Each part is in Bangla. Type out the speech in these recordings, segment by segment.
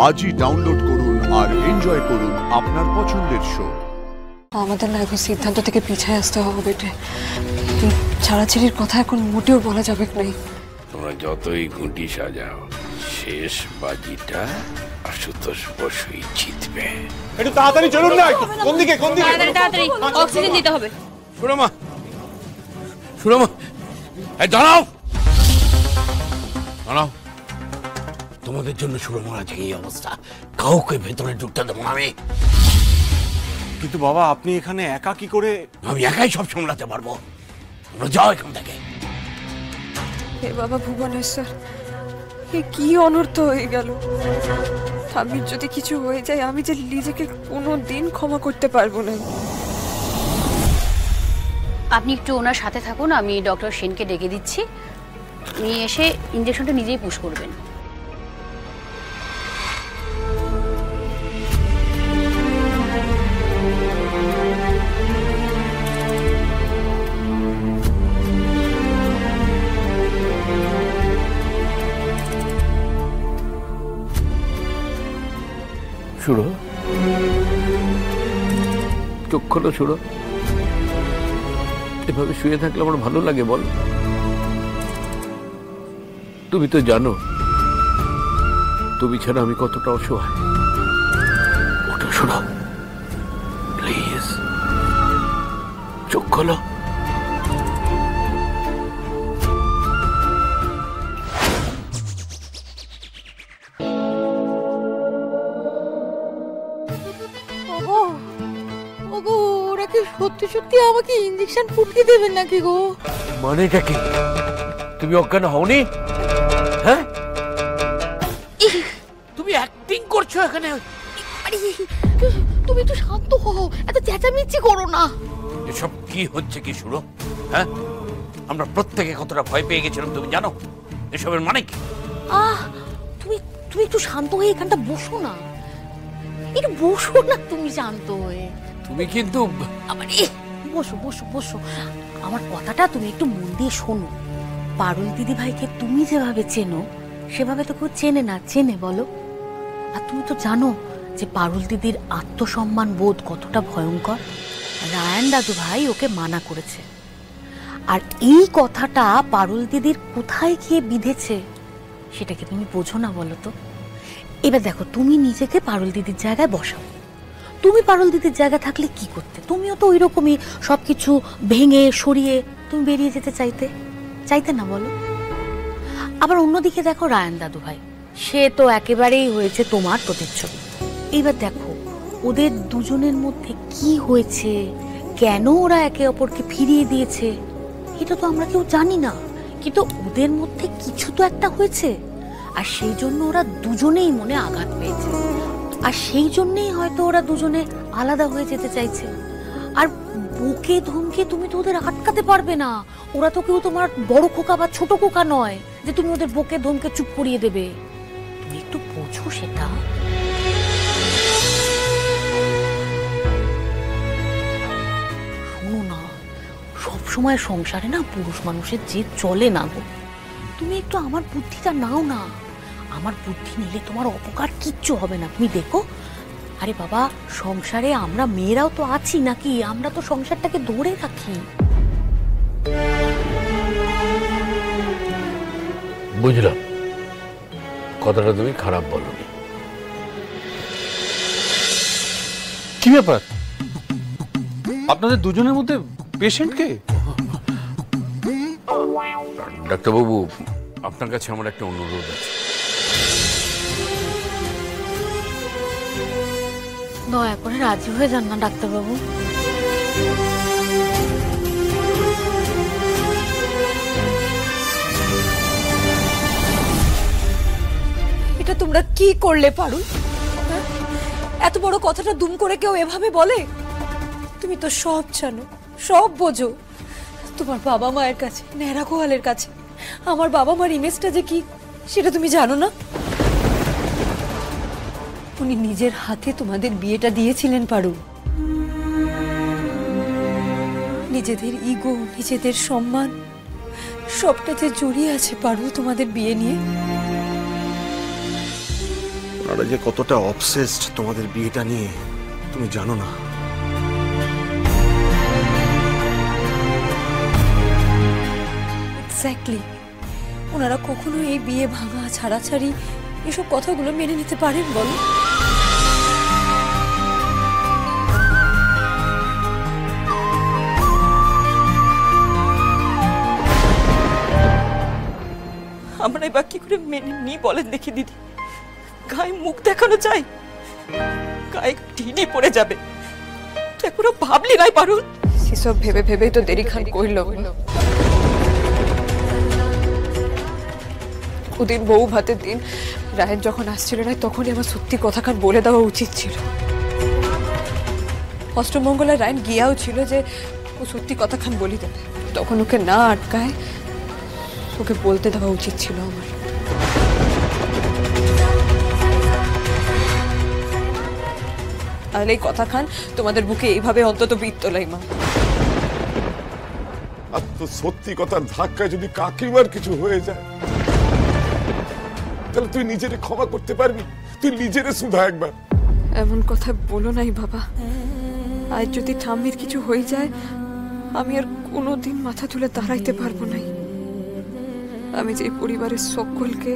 আজই ডাউনলোড করুন আর এনজয় করুন আপনার পছন্দের শো। আমাদের না এখন সিদ্ধান্ত থেকে পিছিয়ে আসতে হবে বেটে। ছাড়াছাড়ির কথা এখন মোটেও বলা যাবে না। তোমরা যতই গুটি সাজাও, শেষ বাজিটা আশুতোষ বসুই জিতবে। একটু তাড়াতাড়ি চলুন না। কোন দিকে কোন দিকে? তাড়াতাড়ি অক্সিজেন দিতে হবে। সুরমা, সুরমা, এই দাঁড়াও, দাঁড়াও। তোমাদের জন্য সুরমার আজকে এই অবস্থা। কাউকে ভেতরে ঢুকতে দেবো না আমি। কিন্তু বাবা, আপনি এখানে একা কি করে? আমি একাই সব সামলাতে পারবো। তোমরা যাও এখান থেকে। হে বাবা ভুবনেশ্বর, এ কি অনর্থ হয়ে গেল। ঠাম্মির যদি কিছু হয়ে যায়, আমি যে নিজেকে কোনোদিন ক্ষমা করতে পারবো না। আপনি একটু ওনার সাথে থাকুন, আমি ডক্টর সেনকে ডেকে দিচ্ছি। নিয়ে এসে ইঞ্জেকশনটা নিজেই পুশ করবেন। শুরু চোখ খোলো, শুরু। এভাবে শুয়ে থাকলে আমার ভালো লাগে বল? তুমি তো জানো তুমি ছাড়া আমি কতটা অসহায়। ওটা শুনো প্লিজ, চোখ খোলো। সত্যি সত্যি আমাকে ইঞ্জেকশন ফুটিয়ে দেবেন নাকি গো? মানেটা কি? তুমি অজ্ঞান হওনি? হ্যাঁ, তুমি অ্যাক্টিং করছো এখানে। আরে তুমি একটু শান্ত হও, এত চেঁচামেচি করো না। এসব কি হচ্ছে কি শুরু? হ্যাঁ, আমরা প্রত্যেকে কতটা ভয় পেয়ে গেছিলাম তুমি জানো? এসবের মানে কি? তুমি তুমি একটু শান্ত হয়ে এখানটা বসো না, একটু বসো না তুমি শান্ত হয়ে। তুমি কিন্তু বসো বসো বসো, আমার কথাটা তুমি একটু মন দিয়ে শোনো। পারুল দিদি ভাইকে তুমি যেভাবে চেনো সেভাবে তো কেউ চেনে না, চেনে বলো? আর তুমি তো জানো যে পারুল দিদির আত্মসম্মান বোধ কতটা ভয়ঙ্কর। রায়ান দাদু ভাই ওকে মানা করেছে, আর এই কথাটা পারুল দিদির কোথায় গিয়ে বিঁধেছে সেটাকে তুমি বোঝো না বলো তো? এবার দেখো, তুমি নিজেকে পারুল দিদির জায়গায় বসাও। তুমি পারুল দিদির জায়গা থাকলে কি করতে? তুমিও তো ওই রকমই সবকিছু ভেঙে সরিয়ে তুমি বেরিয়ে যেতে চাইতে না বলো? আবার অন্যদিকে দেখো রায়ান দাদু ভাই, সে তো একেবারেই হয়েছে তোমার প্রতিচ্ছবি। এইবার দেখো ওদের দুজনের মধ্যে কি হয়েছে, কেন ওরা একে অপরকে ফিরিয়ে দিয়েছে, এটা তো আমরা কেউ জানি না। কিন্তু ওদের মধ্যে কিছু তো একটা হয়েছে, আর সেই জন্য ওরা দুজনেই মনে আঘাত পেয়েছে, আর সেই জন্যই হয়তো ওরা দুজনে আলাদা হয়ে যেতে চাইছে। আর বুকে ধমকে তুমি তো ওদের আটকাতে পারবে না। ওরা তো কেউ তোমার বড় খোকা বা ছোট খোকা নয় যে তুমি ওদের বুকে ধমকে চুপ করিয়ে দেবে। তুমি একটু বোঝো সেটা। শোনো না, সবসময় সংসারে না পুরুষ মানুষের জেদ চলে না গো। তুমি একটু আমার বুদ্ধিটা নাও না। আমার বুদ্ধি নিলে তোমার অপকার কিচ্ছু হবে না, তুমি দেখো। আরে বাবা, সংসারে আমরা মেয়েরাও তো আছি নাকি? আমরা তো সংসারটাকে ধরে রাখি। বুঝলাম, কথাটা তুমি খারাপ বলনি। কি ব্যাপার? আপনাদের দুজনের মধ্যে পেশেন্ট কে? ডাক্তারবাবু, আপনার কাছে আমার একটা অনুরোধ আছে। দয়া করে রাজি হয়ে যান না ডাক্তারবাবু। এটা তোমরা কি করলে পারুল? এত বড় কথাটা দুম করে কেউ এভাবে বলে? তুমি তো সব জানো, সব বোঝো। তোমার বাবা মায়ের কাছে, নেহরা গোয়ালের কাছে আমার বাবা মার ইমেজটা যে কি সেটা তুমি জানো না? উনি নিজের হাতে তোমাদের বিয়েটা দিয়েছিলেন পারুল। নিজেদের ইগো, নিজেদের সম্মান সবটাতে জড়িয়ে আছে পারুল তোমাদের বিয়ে নিয়ে। ওনারা যে কতটা অবসেসড তোমাদের বিয়েটা নিয়ে তুমি জানো না। এক্স্যাক্টলি, ওনারা কখনো এই বিয়ে ভাঙা ছাড়াছাড়ি এসব কথাগুলো মেনে নিতে পারেন বলো? আমরা এবার কি করে মেনে নিই বলেন দেখি দিদি? গায়ে মুখ দেখানো চাই, গায়ে ঢিনি পড়ে যাবে। তুই এখনো ভাবলি নাই পারুল? সেসব ভেবে ভেবেই তো দেরি খান কইল। ওদিন বউ ভাতের দিন রায়ন যখন আসছিল না, তখনই আমার সত্যি কথাখান বলে দেওয়া উচিত ছিল। অষ্টমঙ্গলায় রায়ন গিয়াও ছিল যে ও সত্যি কথাখান বলি দেবে, তখন ওকে না আটকায় ওকে বলতে দেওয়া উচিত ছিল আমার। আর এই কথাখান তোমাদের বুকে এইভাবে অন্তত বিট তোলাই মা। আর তো সত্যি কথার ধাক্কায় যদি কাকিমার কিছু হয়ে যায়, তাহলে তুই নিজেরে ক্ষমা করতে পারবি? তুই নিজেরে শুধা একবার। এমন কথা বলো নাই বাবা। আজ যদি ঠাম্মির কিছু হয়ে যায়, আমি আর কোনোদিন মাথা তুলে দাঁড়াইতে পারবো না। আমি যে পরিবারের সকলকে,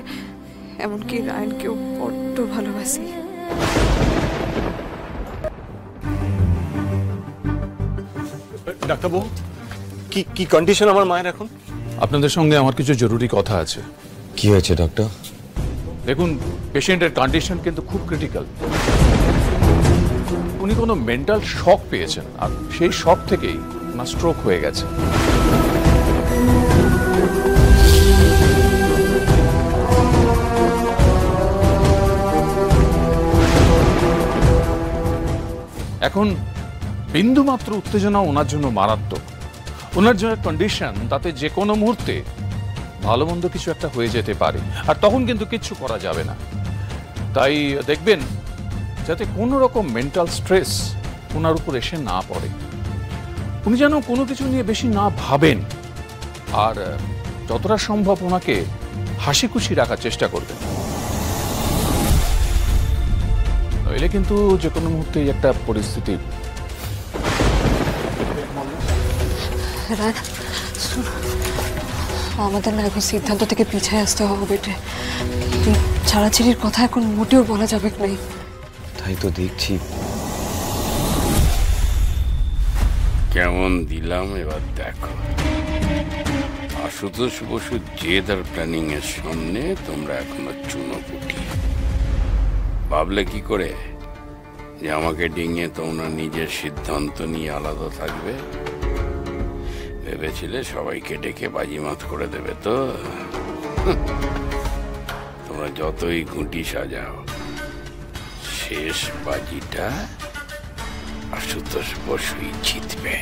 এমনকি রায়নকেও বড্ড ভালোবাসি। ডাক্তারবাবু, কি কি কন্ডিশন আমার মায়ের এখন? আপনাদের সঙ্গে আমার কিছু জরুরি কথা আছে। কি হয়েছে ডক্টর? দেখুন, পেশেন্টের কন্ডিশন কিন্তু খুব ক্রিটিক্যাল। উনি কোনো মেন্টাল শক পেয়েছেন, আর সেই শক থেকেই ওনার স্ট্রোক হয়ে গেছে। এখন বিন্দুমাত্র উত্তেজনা ওনার জন্য মারাত্মক। ওনার যে কন্ডিশন, তাতে যে কোনো মুহূর্তে ভালো মন্দ কিছু একটা হয়ে যেতে পারে, আর তখন কিন্তু কিচ্ছু করা যাবে না। তাই দেখবেন যাতে কোনো রকম মেন্টাল স্ট্রেস ওনার উপর এসে না পড়ে। উনি যেন কোনো কিছু নিয়ে বেশি না ভাবেন, আর যতটা সম্ভব ওনাকে হাসি খুশি রাখার চেষ্টা করবেন। নইলে কিন্তু যে কোনো মুহূর্তেই একটা পরিস্থিতি। আমাদের না এখন সিদ্ধান্ত থেকে পিছিয়ে আসতে হবে বেটে। ছাড়াছাড়ির কথা এখন মোটেও বলা যাবে না। তাই তো দেখছি। কেমন দিলাম এবার দেখো। আশুতোষ বসুর জেদ আর প্ল্যানিং এর সামনে তোমরা এখনো চুনোপুটি। ভাবলে কি করে যে আমাকে ডিঙিয়ে তোমরা নিজের সিদ্ধান্ত নিয়ে আলাদা থাকবে? ভেবেছিলে সবাইকে ডেকে বাজিমাত করে দেবে তো? তোমরা যতই গুটি সাজাও, শেষ বাজিটা আশুতোষ বসুই জিতবে।